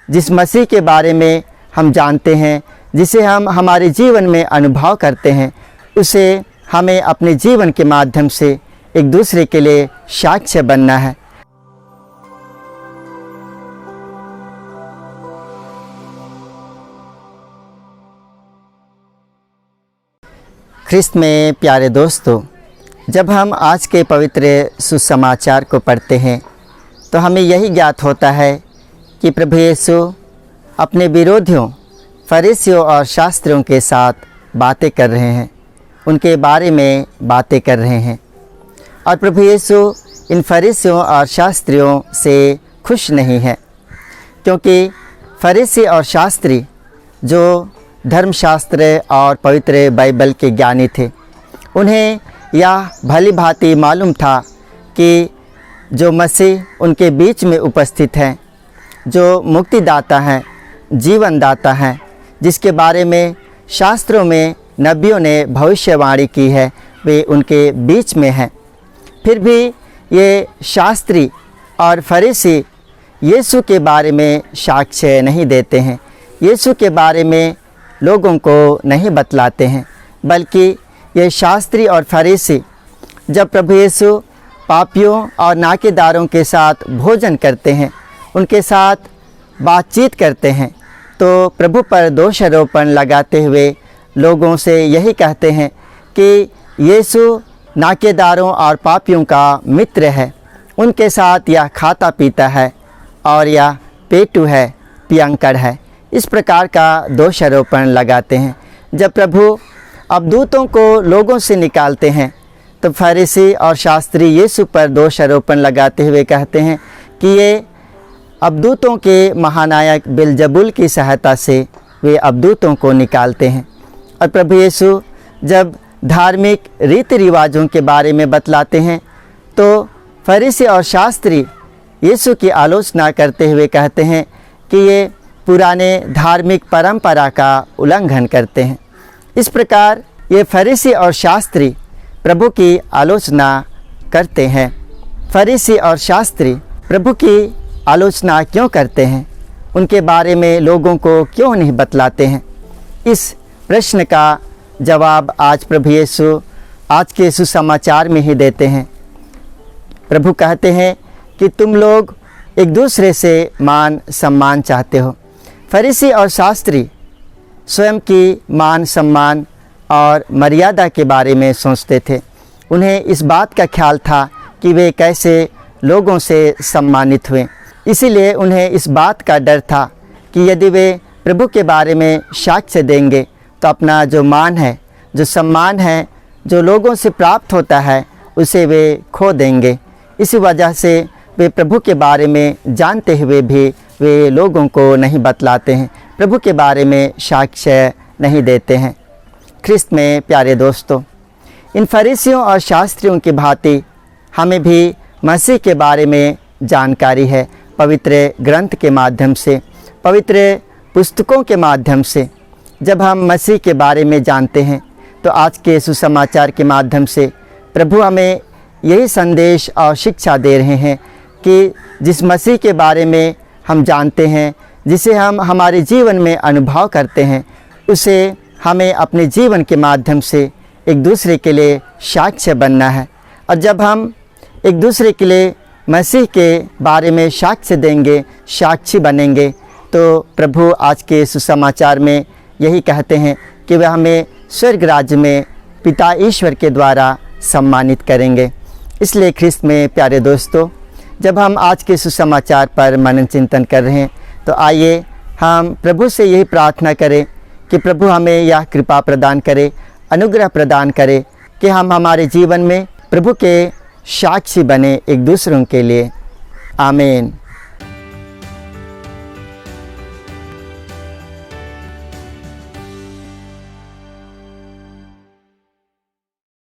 जिस मसीह के बारे में हम जानते हैं, जिसे हम हमारे जीवन में अनुभव करते हैं, उसे हमें अपने जीवन के माध्यम से एक दूसरे के लिए साक्ष्य बनना है। ख्रिस्त में प्यारे दोस्तों, जब हम आज के पवित्र सुसमाचार को पढ़ते हैं तो हमें यही ज्ञात होता है कि प्रभु यीशु अपने विरोधियों फरीसियों और शास्त्रियों के साथ बातें कर रहे हैं, उनके बारे में बातें कर रहे हैं। और प्रभु यीशु इन फरीसियों और शास्त्रियों से खुश नहीं है, क्योंकि फरीसी और शास्त्री जो धर्मशास्त्र और पवित्र बाइबल के ज्ञानी थे, उन्हें यह भली भांति मालूम था कि जो मसीह उनके बीच में उपस्थित हैं, जो मुक्तिदाता हैं, जीवनदाता हैं, जिसके बारे में शास्त्रों में नबियों ने भविष्यवाणी की है, वे उनके बीच में हैं। फिर भी ये शास्त्री और फरीसी यीशु के बारे में साक्ष्य नहीं देते हैं, यीशु के बारे में लोगों को नहीं बतलाते हैं, बल्कि ये शास्त्री और फरीसी जब प्रभु यीशु पापियों और नाकेदारों के साथ भोजन करते हैं, उनके साथ बातचीत करते हैं, तो प्रभु पर दोषारोपण लगाते हुए लोगों से यही कहते हैं कि यीशु नाकेदारों और पापियों का मित्र है, उनके साथ यह खाता पीता है और यह पेटू है, पियंकड़ है। इस प्रकार का दोषारोपण लगाते हैं। जब प्रभु अबदूतों को लोगों से निकालते हैं तो फरीसी और शास्त्री यीशु पर दोषारोपण लगाते हुए कहते हैं कि ये अबदूतों के महानायक बेलजबूल की सहायता से वे अबदूतों को निकालते हैं। और प्रभु यीशु जब धार्मिक रीति रिवाजों के बारे में बतलाते हैं तो फरीसी और शास्त्री यीशु की आलोचना करते हुए कहते हैं कि ये पुराने धार्मिक परंपरा का उल्लंघन करते हैं। इस प्रकार ये फरीसी और शास्त्री प्रभु की आलोचना करते हैं। फरीसी और शास्त्री प्रभु की आलोचना क्यों करते हैं? उनके बारे में लोगों को क्यों नहीं बतलाते हैं? इस प्रश्न का जवाब आज प्रभु यीशु आज के सुसमाचार में ही देते हैं। प्रभु कहते हैं कि तुम लोग एक दूसरे से मान सम्मान चाहते हो। फरीसी और शास्त्री स्वयं की मान सम्मान और मर्यादा के बारे में सोचते थे। उन्हें इस बात का ख्याल था कि वे कैसे लोगों से सम्मानित हुए। इसीलिए उन्हें इस बात का डर था कि यदि वे प्रभु के बारे में साक्ष्य देंगे तो अपना जो मान है, जो सम्मान है, जो लोगों से प्राप्त होता है, उसे वे खो देंगे। इसी वजह से वे प्रभु के बारे में जानते हुए भी वे लोगों को नहीं बतलाते हैं, प्रभु के बारे में साक्ष्य नहीं देते हैं। ख्रिस्त में प्यारे दोस्तों, इन फरीसियों और शास्त्रियों की भांति हमें भी मसीह के बारे में जानकारी है, पवित्र ग्रंथ के माध्यम से, पवित्र पुस्तकों के माध्यम से। जब हम मसीह के बारे में जानते हैं तो आज के सुसमाचार के माध्यम से प्रभु हमें यही संदेश और शिक्षा दे रहे हैं कि जिस मसीह के बारे में हम जानते हैं, जिसे हम हमारे जीवन में अनुभव करते हैं, उसे हमें अपने जीवन के माध्यम से एक दूसरे के लिए साक्ष्य बनना है। और जब हम एक दूसरे के लिए मसीह के बारे में साक्ष्य देंगे, साक्षी बनेंगे, तो प्रभु आज के सुसमाचार में यही कहते हैं कि वह हमें स्वर्ग राज्य में पिता ईश्वर के द्वारा सम्मानित करेंगे। इसलिए ख्रिस्त में प्यारे दोस्तों, जब हम आज के सुसमाचार पर मनन चिंतन कर रहे हैं तो आइए हम प्रभु से यही प्रार्थना करें कि प्रभु हमें यह कृपा प्रदान करे, अनुग्रह प्रदान करे कि हम हमारे जीवन में प्रभु के साक्षी बने एक दूसरों के लिए। आमीन।